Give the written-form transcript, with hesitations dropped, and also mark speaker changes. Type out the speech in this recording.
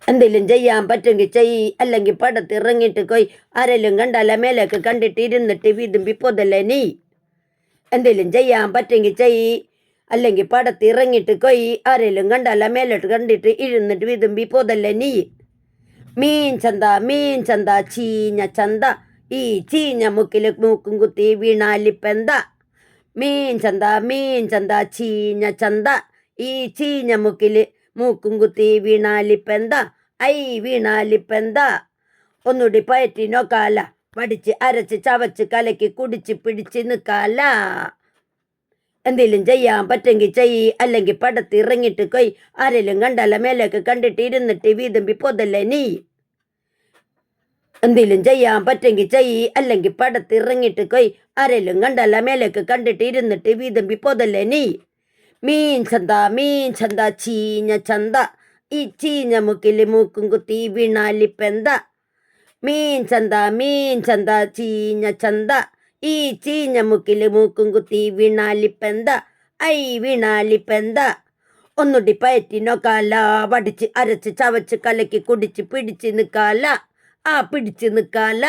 Speaker 1: എന്തെങ്കിലും ചെയ്യാൻ പറ്റുമെങ്കിൽ ചെയ്യ്, അല്ലെങ്കിൽ പടത്തിറങ്ങിയിട്ട് കൊയ്. ആരെങ്കിലും കണ്ടാല മേലേക്ക് കണ്ടിട്ട് ഇരുന്നിട്ട് വിതുമ്പി പൊതല്ലേ നീ. എന്തെങ്കിലും ചെയ്യാൻ പറ്റുമെങ്കിൽ ചെയ്യ്, അല്ലെങ്കിൽ പടത്തിറങ്ങിയിട്ട് കൊയ്. ആരെങ്കിലും കണ്ടാല മേലോട്ട് കണ്ടിട്ട് ഇരുന്നിട്ട് വിതുമ്പി പൊതല്ലേ നീ. മീൻ ചന്ത ചീഞ്ഞ ചന്ത, ഈ ചീഞ്ഞ മുക്കിൽ മൂക്കും കുത്തി വീണാലിപ്പെന്ത. മീൻ ചന്ത ചീഞ്ഞ ചന്ത, ഈ ചീഞ്ഞ മുക്കിൽ മൂക്കും കുത്തി വീണാലിപ്പെന്ത. ഐ വീണാലിപ്പെന്ത. ഒന്നുകൂടി പയറ്റി നോക്കാല, വടിച്ച് അരച്ച് ചവച്ച് കലക്കി കുടിച്ച് പിടിച്ച് നിൽക്കാല. എന്തെങ്കിലും ചെയ്യാൻ പറ്റുമെങ്കിൽ ചെയ്യ്, അല്ലെങ്കിൽ പടത്തിറങ്ങിയിട്ട് കൊയ്. ആരെങ്കിലും കണ്ടാല മേലേക്ക് കണ്ടിട്ട് ഇരുന്നിട്ട് വീതുമ്പി പൊതല്ലേ നീ. എന്തെങ്കിലും ചെയ്യാൻ പറ്റുമെങ്കിൽ ചെയ്യ്, അല്ലെങ്കിൽ പടത്തിറങ്ങിയിട്ട് കൊയ്. ആരെങ്കിലും കണ്ടാല മേലേക്ക് കണ്ടിട്ട് ഇരുന്നിട്ട് വീതുമ്പി പൊതല്ലേ നീ. മീൻ ചന്ത ചീഞ്ഞ ചന്ത, ഈ ചീഞ്ഞ മുക്കിൽ മൂക്കും കുത്തി വീണാലിപ്പെന്ത. മീൻ ചന്ത ചീഞ്ഞ ചന്ത, ഈ ചീഞ്ഞ മുക്കിൽ മൂക്കും കുത്തി വീണാലിപ്പെന്ത. ഐ വീണാലിപ്പെന്ത. ഒന്നുകൂടി പയറ്റി നോക്കാല, വടിച്ച് അരച്ച് ചവച്ച് കലക്കി കുടിച്ച് പിടിച്ച് നിൽക്കാല. പിടിച്ച് നിൽക്കാല.